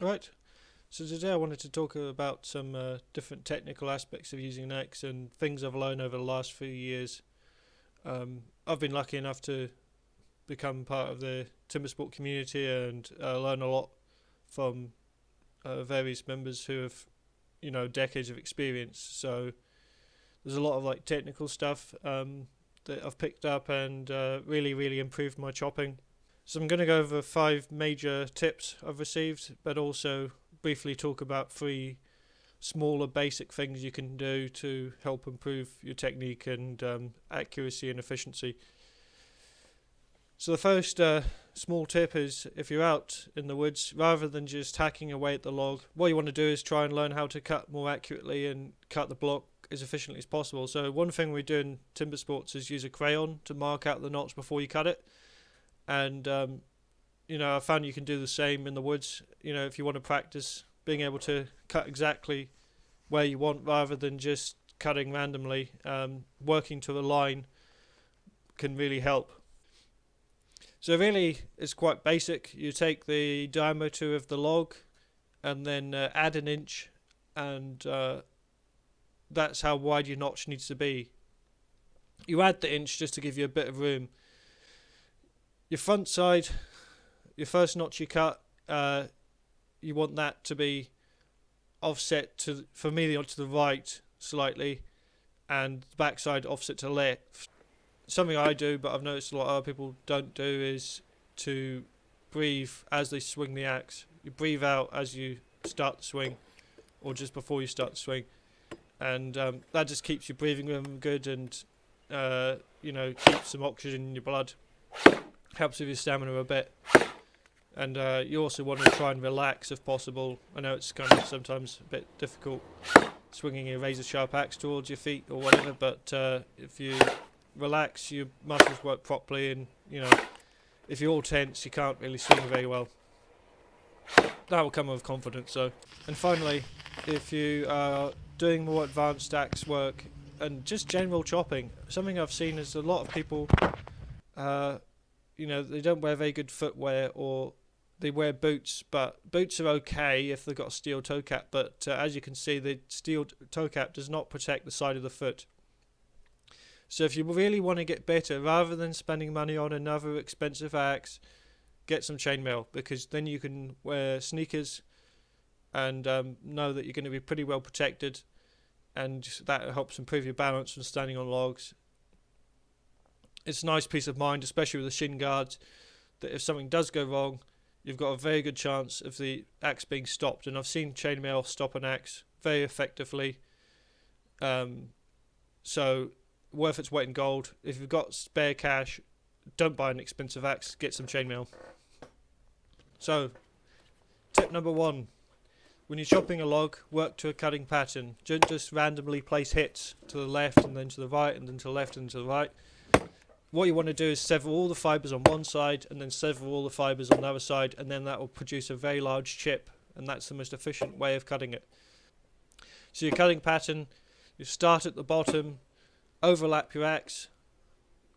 Right. So today I wanted to talk about some different technical aspects of using an axe and things I've learned over the last few years. I've been lucky enough to become part of the Timbersport community and learn a lot from various members who have, decades of experience. So there's a lot of technical stuff that I've picked up and really improved my chopping. So I'm going to go over 5 major tips I've received, but also briefly talk about 3 smaller basic things you can do to help improve your technique and accuracy and efficiency. So the first small tip is, if you're out in the woods, rather than just hacking away at the log, what you want to do is try and learn how to cut more accurately and cut the block as efficiently as possible. So one thing we do in Timbersports is use a crayon to mark out the notch before you cut it. And I found you can do the same in the woods. If you want to practice being able to cut exactly where you want rather than just cutting randomly, working to the line can really help. So really, it's quite basic. You take the diameter of the log and then add an inch, and that's how wide your notch needs to be. You add the inch just to give you a bit of room. Your front side, your first notch you cut, you want that to be offset to the right slightly, and the back side offset to the left. Something I do, but I've noticed a lot of other people don't do, is to breathe as they swing the axe. You breathe out as you start the swing, or just before you start the swing, and that just keeps your breathing rhythm good and keeps some oxygen in your blood. Helps with your stamina a bit, and you also want to try and relax if possible. I know it's kind of sometimes a bit difficult swinging a razor sharp axe towards your feet or whatever, but if you relax, your muscles work properly, and if you're all tense, you can't really swing very well. That will come with confidence. So, and finally, if you are doing more advanced axe work and just general chopping, something I've seen is a lot of people they don't wear very good footwear, or they wear boots, but boots are okay if they've got a steel toe cap, but as you can see, the steel toe cap does not protect the side of the foot. So if you really want to get better, rather than spending money on another expensive axe, get some chainmail, because then you can wear sneakers and know that you're going to be pretty well protected, and that helps improve your balance when standing on logs. It's a nice peace of mind, especially with the shin guards, that if something does go wrong, you've got a very good chance of the axe being stopped. And I've seen chainmail stop an axe very effectively. So worth its weight in gold. If you've got spare cash, don't buy an expensive axe, get some chainmail. So, tip number 1. When you're chopping a log, work to a cutting pattern. Don't just randomly place hits to the left and then to the right and then to the left and to the right. What you want to do is sever all the fibres on one side and then sever all the fibres on the other side, and then that will produce a very large chip, and that's the most efficient way of cutting it. So your cutting pattern, you start at the bottom, overlap your axe,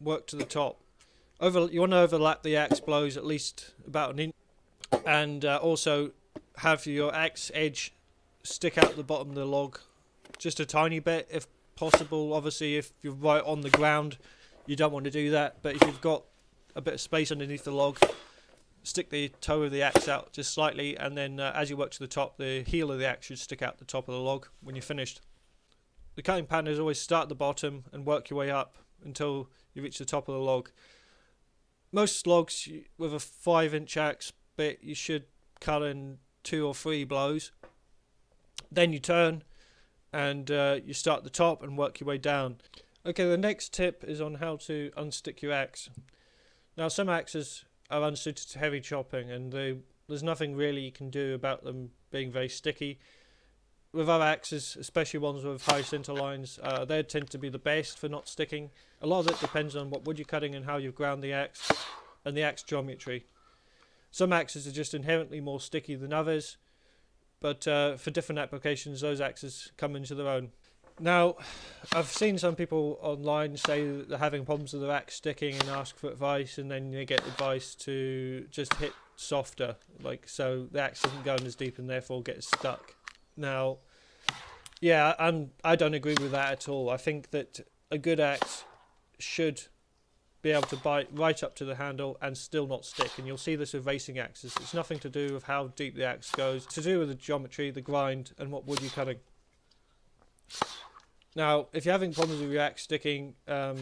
work to the top. You want to overlap the axe blows at least about an inch, and also have your axe edge stick out the bottom of the log just a tiny bit if possible. Obviously, if you're right on the ground, you don't want to do that, but if you've got a bit of space underneath the log, stick the toe of the axe out just slightly, and then as you work to the top, the heel of the axe should stick out the top of the log when you're finished. The cutting pattern is always start at the bottom and work your way up until you reach the top of the log. Most logs with a 5-inch axe bit, you should cut in 2 or 3 blows. Then you turn and you start at the top and work your way down. Okay, the next tip is on how to unstick your axe. Now, some axes are unsuited to heavy chopping, and there's nothing really you can do about them being very sticky. With other axes, especially ones with high center lines, they tend to be the best for not sticking. A lot of it depends on what wood you're cutting and how you've ground the axe, and the axe geometry. Some axes are just inherently more sticky than others, but for different applications, those axes come into their own. Now, I've seen some people online say that they're having problems with their axe sticking and ask for advice, and then they get advice to just hit softer, like so the axe doesn't go in as deep and therefore gets stuck. Now, yeah, I don't agree with that at all. I think that a good axe should be able to bite right up to the handle and still not stick, and you'll see this with racing axes. It's nothing to do with how deep the axe goes, it's to do with the geometry, the grind, and what wood you're cutting. Now, if you're having problems with your axe sticking, the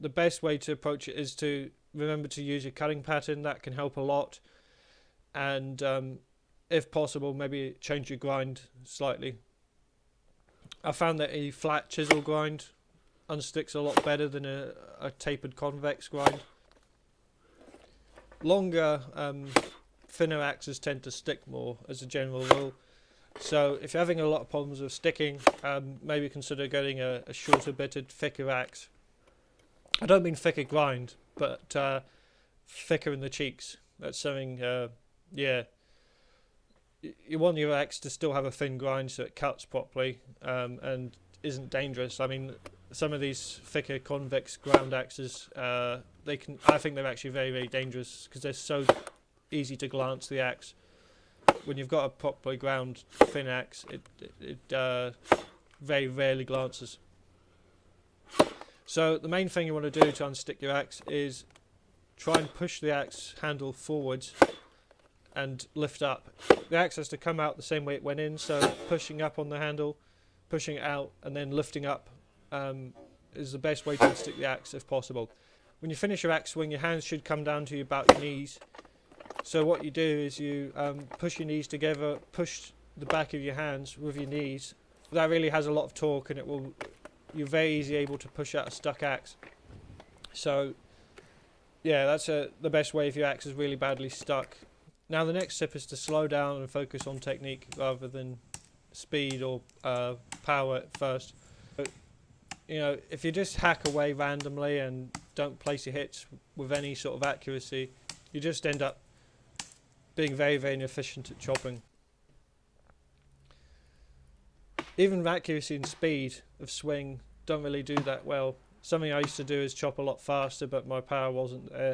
best way to approach it is to remember to use your cutting pattern. That can help a lot, and if possible, maybe change your grind slightly. I found that a flat chisel grind unsticks a lot better than a tapered convex grind. Longer, thinner axes tend to stick more as a general rule. So if you're having a lot of problems with sticking, maybe consider getting a shorter bitted, thicker axe. I don't mean thicker grind, but thicker in the cheeks. That's something, yeah. You want your axe to still have a thin grind so it cuts properly and isn't dangerous. I mean, some of these thicker convex ground axes, I think they're actually very, very dangerous because they're so easy to glance the axe. When you've got a properly ground thin axe, it very rarely glances. So the main thing you want to do to unstick your axe is try and push the axe handle forwards and lift up. The axe has to come out the same way it went in, so pushing up on the handle, pushing it out, and then lifting up is the best way to unstick the axe if possible. When you finish your axe swing, your hands should come down to about your knees. So what you do is you push your knees together, push the back of your hands with your knees. That really has a lot of torque, and you're very easily able to push out a stuck axe. So yeah, that's the best way if your axe is really badly stuck. Now the next tip is to slow down and focus on technique rather than speed or power at first. But, you know, if you just hack away randomly and don't place your hits with any sort of accuracy, you just end up being very, very inefficient at chopping. Even accuracy and speed of swing don't really do that well. Something I used to do is chop a lot faster, but my power wasn't there.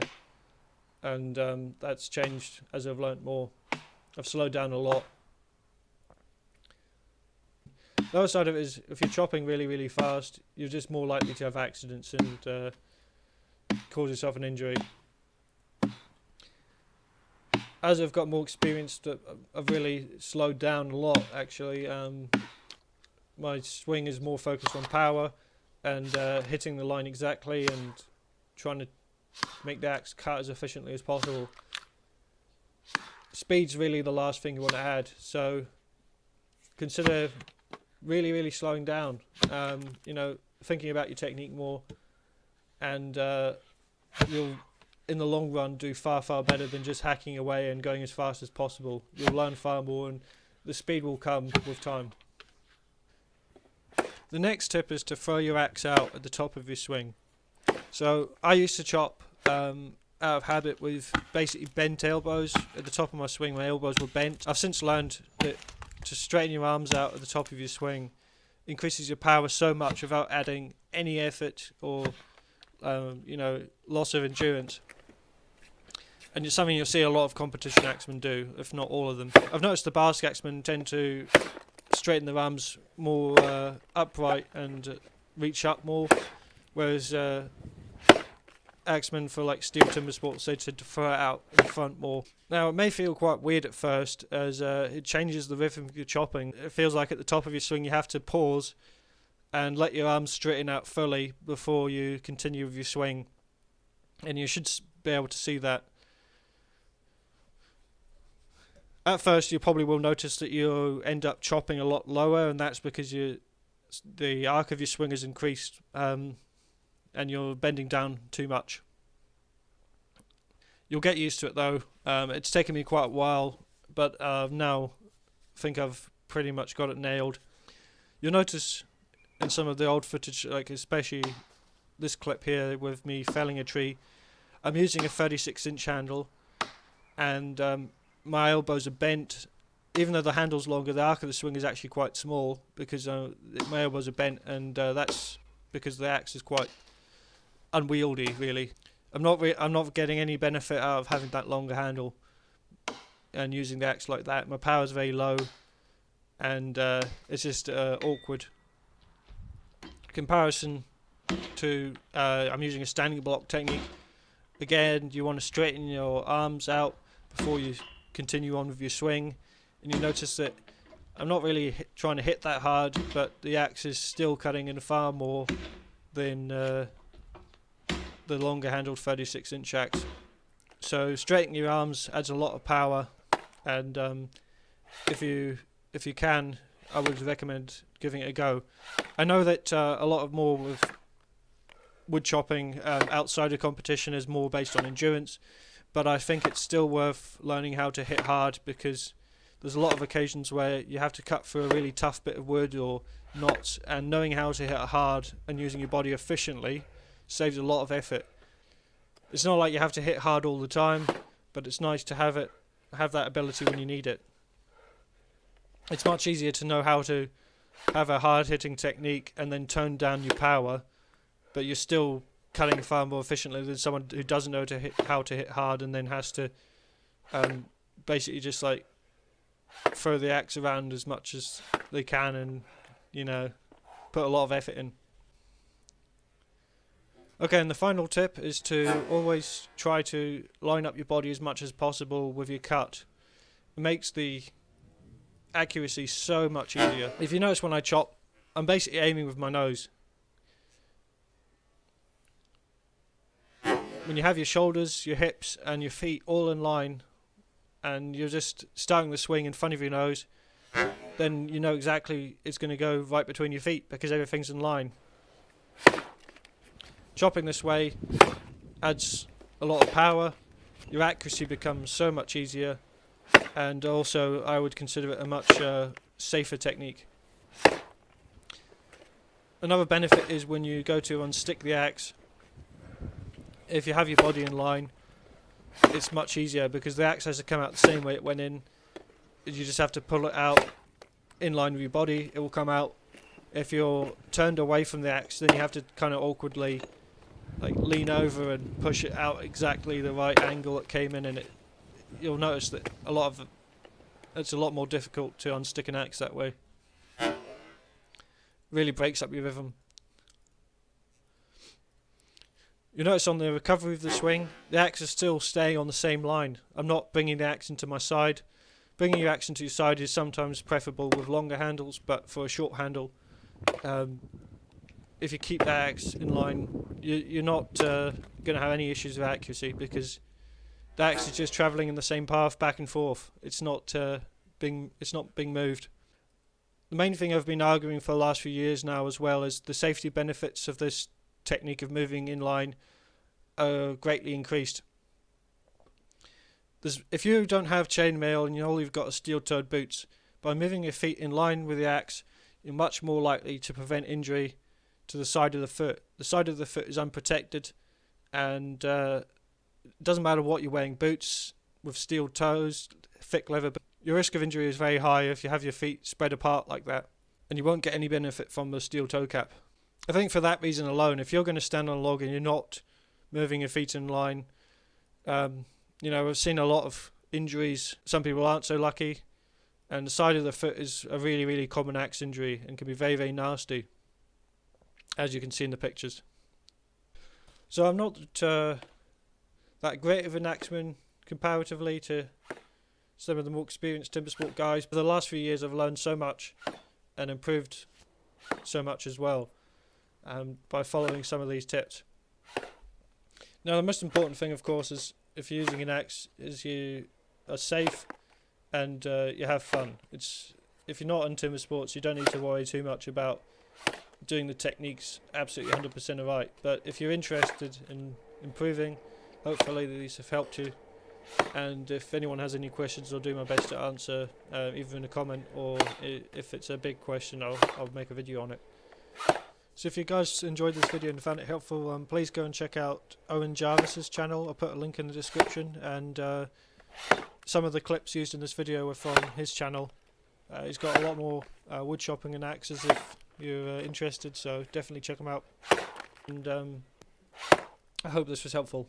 And that's changed as I've learnt more. I've slowed down a lot. The other side of it is if you're chopping really, really fast, you're just more likely to have accidents and cause yourself an injury. As I've got more experience, I've really slowed down a lot actually. My swing is more focused on power and hitting the line exactly and trying to make the axe cut as efficiently as possible. Speed's really the last thing you want to add, so consider really, really slowing down. You know, thinking about your technique more, and you'll, in the long run, do far, far better than just hacking away and going as fast as possible. You'll learn far more, and the speed will come with time. The next tip is to throw your axe out at the top of your swing. So I used to chop out of habit with basically bent elbows at the top of my swing. My elbows were bent. I've since learned that to straighten your arms out at the top of your swing increases your power so much without adding any effort or you know, loss of endurance. And it's something you'll see a lot of competition axemen do, if not all of them. I've noticed the basque axemen tend to straighten their arms more upright and reach up more, whereas axemen for like steel Timbersports, they tend to throw it out in front more. Now it may feel quite weird at first as it changes the rhythm of your chopping. It feels like at the top of your swing you have to pause and let your arms straighten out fully before you continue with your swing, and you should be able to see that. At first you probably will notice that you end up chopping a lot lower, and that's because the arc of your swing has increased and you're bending down too much. You'll get used to it though. It's taken me quite a while, but now I think I've pretty much got it nailed. You'll notice in some of the old footage, like especially this clip here with me felling a tree, I'm using a 36-inch handle, and my elbows are bent. Even though the handle's longer, the arc of the swing is actually quite small because my elbows are bent, and that's because the axe is quite unwieldy, really. I'm not getting any benefit out of having that longer handle and using the axe like that. My power's very low, and it's just awkward. Comparison to I'm using a standing block technique. Again, you want to straighten your arms out before you continue on with your swing, and you notice that I'm not really trying to hit that hard, but the axe is still cutting in far more than the longer handled 36-inch axe. So straightening your arms adds a lot of power, and if you can, I would recommend giving it a go. I know that a lot of more with wood chopping outside of competition is more based on endurance, but I think it's still worth learning how to hit hard, because there's a lot of occasions where you have to cut through a really tough bit of wood or knots, and knowing how to hit hard and using your body efficiently saves a lot of effort. It's not like you have to hit hard all the time, but it's nice to have that ability when you need it. It's much easier to know how to have a hard hitting technique and then tone down your power, but you're still cutting far more efficiently than someone who doesn't know how to hit hard and then has to basically just like throw the axe around as much as they can and, you know, put a lot of effort in. Okay, and the final tip is to always try to line up your body as much as possible with your cut. It makes the accuracy so much easier. If you notice when I chop, I'm basically aiming with my nose. When you have your shoulders, your hips and your feet all in line, and you're just starting the swing in front of your nose, then you know exactly it's going to go right between your feet because everything's in line. Chopping this way adds a lot of power, your accuracy becomes so much easier, and also I would consider it a much safer technique. Another benefit is when you go to unstick the axe, if you have your body in line, it's much easier because the axe has to come out the same way it went in. You just have to pull it out in line with your body, it will come out. If you're turned away from the axe, then you have to kind of awkwardly like lean over and push it out exactly the right angle it came in, and you'll notice that it's a lot more difficult to unstick an axe that way. Really breaks up your rhythm. You notice on the recovery of the swing, the axe is still staying on the same line. I'm not bringing the axe into my side. Bringing your axe into your side is sometimes preferable with longer handles, but for a short handle, if you keep that axe in line, you're not going to have any issues with accuracy, because the axe is just travelling in the same path back and forth. It's not being moved. The main thing I've been arguing for the last few years now, as well as the safety benefits of this technique of moving in line, are greatly increased. If you don't have chainmail and all you've got are steel-toed boots, by moving your feet in line with the axe, you're much more likely to prevent injury to the side of the foot. The side of the foot is unprotected, and it doesn't matter what you're wearing, boots with steel toes, thick leather, your risk of injury is very high if you have your feet spread apart like that, and you won't get any benefit from the steel toe cap. I think for that reason alone, if you're going to stand on a log and you're not moving your feet in line, I've seen a lot of injuries. Some people aren't so lucky, and the side of the foot is a really, really common axe injury and can be very, very nasty, as you can see in the pictures. So I'm not that great of an axeman comparatively to some of the more experienced Timbersport guys. For the last few years I've learned so much and improved so much as well by following some of these tips. Now the most important thing, of course, is if you're using an axe, is you are safe and you have fun. If you're not in Timbersports, you don't need to worry too much about doing the techniques absolutely 100% right. But if you're interested in improving, hopefully these have helped you. And if anyone has any questions, I'll do my best to answer, either in a comment, or if it's a big question, I'll make a video on it. So if you guys enjoyed this video and found it helpful, please go and check out Owen Jarvis's channel. I'll put a link in the description, and some of the clips used in this video were from his channel. He's got a lot more wood chopping and axes if you're interested, so definitely check him out. And I hope this was helpful.